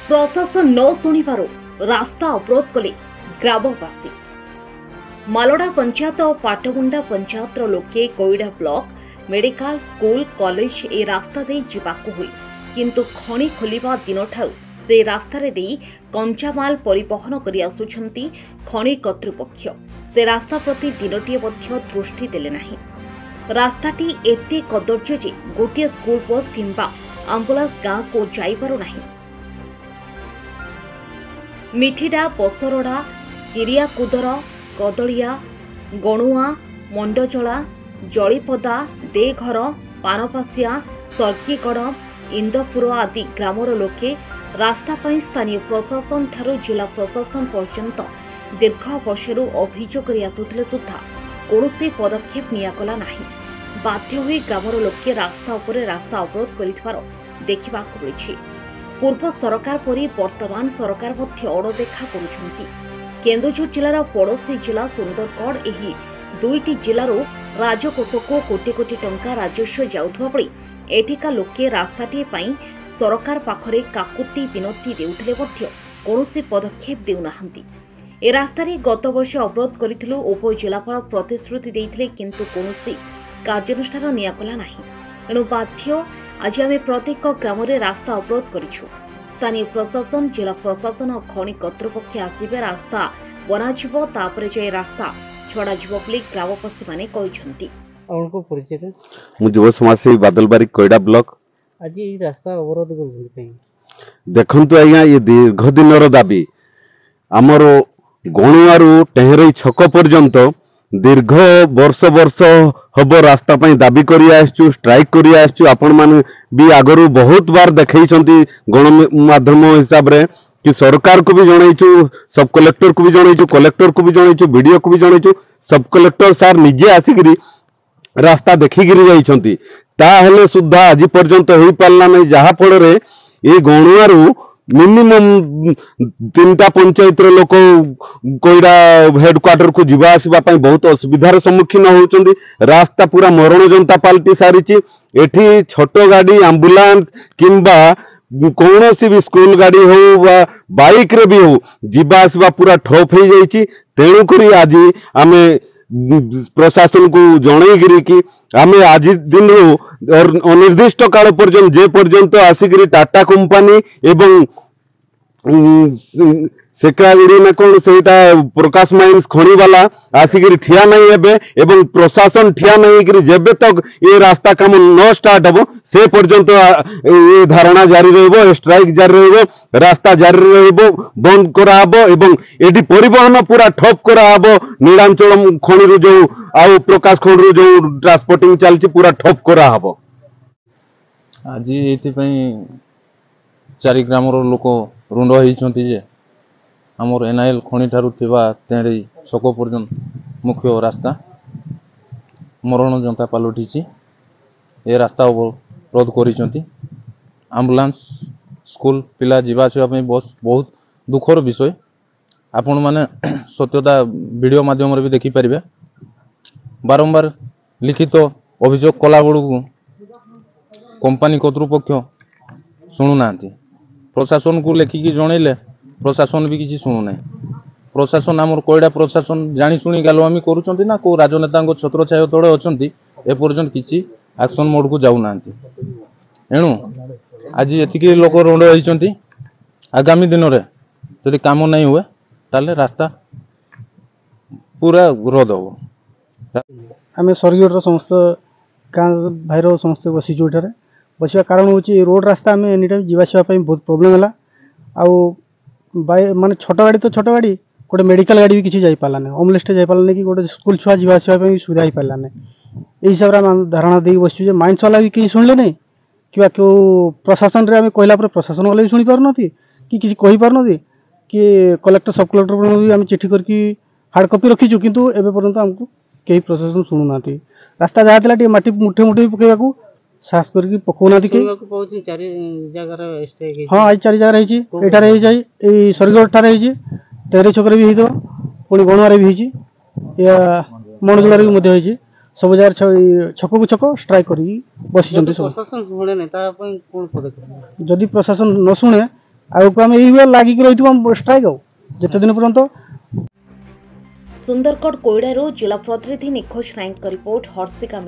प्रशासन न शुणिबारु रास्ता अवरोध कले ग्रामवासी। मालोडा पंचायत और पाटमुंडा पंचायत लोके Koida block medical school college ए रास्ता दे जिबाकु हुई, किंतु खणी खोलिबा दिन ठाउ से रास्ता रे देई कंचामाल परिवहन करि आसुछंती खणी कर्तृपक्ष। से रास्ता प्रति दिनटिए मध्य दृष्टि देले नाही। रास्ताटी एते कदर्य जे गोटे स्कूल बस किंबा आंबुलांस गाँव को जाई पारु नाही। मिठिडा पसरड़ा किरियाकुदर कदलिया गणुआ मंडचला जलीपदा देघर पानपासिया सर्कीगढ़ इंदपुर आदि ग्रामर लोके रास्ता पाई स्थानीय प्रशासन ठारू जिला प्रशासन पर्यंत दीर्घ वर्षरू अभियोग करि आसुथिले सुद्धा कौनसी पदक्षेप नियागला नाही। बाध्य होई ग्रामर लोके रास्ता उपरे रास्ता अवरोध करिथिबार देखिबाकु मिलिछि। पूर्व सरकार परी वर्तमान सरकार मध्य अणदेखा करुछंती। केन्दुझर जिलार पड़ोशी जिला सुंदरगढ़ एही दुईटी जिलारो राजकोष को कोटी कोटी टंका राजस्व जाउथबा बळी एठिका लोके रास्ताटी पई सरकार पाखरे काकुति विनती देउथिले मध्य कौनसी पदक्षेप देउनाहंती। ए रास्तारे गत वर्ष अवरोध करिथिलु उप जिलापाल प्रतिश्रुति देइथिले, किंतु कौनसी कार्यानुष्ठान नियागला नाही। एणु बाध्य आज आम प्रत्येक ग्राम रास्ता अवरोध करिछु। स्थानीय प्रशासन जिला प्रशासन और खनि कर्तृपक्ष आसिबे रास्ता बनाजिबो, तापरे जे रास्ता छड़ा जिवो बोली ग्रामवासी माने कहिसंती। आपनको परिचय मु युव समाजसेवी बादलबारी कोईडा ब्लॉक। आज ये रास्ता अवरोध कर देखंतु आज्ञा ये दीर्घ दिनर दाबी आमर गणुआरू टेहरई छक पर्यंत दीर्घ वर्ष वर्ष हब रास्ता पाई दाबी करि आसचु, स्ट्राइक करि आसचु। आपण माने भी आगरू बहुत बार देखैछंती गणमाध्यम हिसाब रे कि सरकार को भी जणैछु, सब कलेक्टर को भी जणैछु, कलेक्टर को भी जणैछु, वीडियो को भी जणैछु। सब कलेक्टर सार निजे आसिकरी रास्ता देखिकरी जाइछंती, ता हेले सुद्धा आज पर्यंत होई पारला नै। जहा फल रे ए गणुआरू मिनिमम 3टा पंचायत लोक कोईडा हेडक्वार्टर को जीवा आसवा बहुत असुविधार सम्मुखीन होउचंदी। रास्ता पूरा मरण जनता पाल्टी सारिची। एठी छोट गाड़ी आंबुलांस किंबा कौनसी भी स्कूल गाड़ी हो बा बाइक रे भी हो जीवा आसवा पूरा ठप हो जाइची। तेणु करी आज आमे प्रशासन को जनईगिरी कि आमे आज दिन अनिर्दिष्ट काल पर्यंत जे पर्यंत आसिकरी टाटा कंपनी एवं सेक्रागुड़ी ना कौन सेटा प्रकाश माइन्स खणी वाला आसिकरी ठिया नहीं हेबे एवं प्रशासन ठिया नहीं करी जेबे तक ये रास्ता काम न स्टार्ट हबो से पर्यंत ये धारणा जारी रहबो, स्ट्राइक जारी रहबो, रास्ता जारी रहबो, बंद करा हबो एवं एडी परिवहन पूरा ठप करा हबो। नीलांचल खणी रु जो आउ प्रकाश खणी रु जो ट्रांसपोर्टिंग चलची पूरा ठप करा हबो। आज एथि पई चारि ग्रामर लोक रुंड होइछंती जे हमर एनआईएल खणी ठारू थिबा तेरी छक पर्यंत मुख्य रास्ता मरण जनता पालटिछि। ए रास्ता अवरोध करिसंती। एम्बुलेंस स्कूल पिला जीवा आसिबा पई बहुत दुखर विषय। आपण माने सत्यता वीडियो माध्यम रे भी देखि परिबे। बारंबार लिखित अभियोग कला बड़ू कंपनी कर्तृपक्ष शुणु नांती। प्रशासन को लेखिकी जनइले प्रशासन भी किसी शुणु ना। प्रशासन आमर कोईडा प्रशासन जानी शुणी गालुआमी करूछंती ना को राजनेता छत्र छाया तले अछंती एपर्यंत किसी एक्शन मोड को जाऊ नांती। एणु आज एतिकी लोक रुंड होइछंती। आगामी दिन रे यदि काम नहीं हुए ताले रास्ता पूरा रोध हो। आम सरगढ़ समस्त गाँ भाईर समस्त बसीचु। एठारे बसवा कारण हूँ रोड रास्ता आम एनी टाइम जीवासा बहुत प्रोब्लेम है। आउ माने छोट गाड़ी तो छोट गाड़ी गोटे मेडिकल गाड़ी भी किसी जाई पाला नहीं, होमलेस जाई पाला नहीं कि गोटे स्कूल छुआ जीवा आसवा सुविधा हो पाला नहीं। यही हिसाब से आम धारणा दे बसु माइंस वाला भी किसी शुणिले नहीं कि क्यों प्रशासन रे आम कहला प्रशासन वाला भी शुणी पारना कि किसी कही पारना कि कलेक्टर सब कलेक्टर भी आम चिठी करके हार्ड कॉपी रखीचु, किंतु एबे पर्यंत आमको कई प्रशासन शुणु ना। रास्ता जहाँ था माटी मुठे मुठे पकेबा साहस करके पकौना कि हाँ आज 4 जगह रही सरगढ़ ठारे तेरे छक भी होता पुणी गणुआर भी या मणजुड़ार भी सब जगह छक को छक स्ट्राइक कर बसी। जदि प्रशासन न शुणे आगे आम यही लागिक रही स्ट्राइक आते दिन पर्यंत। सुंदरगढ़ कोईडारू जिला प्रतिनिधि निखोज नायक रिपोर्ट हर्षिका।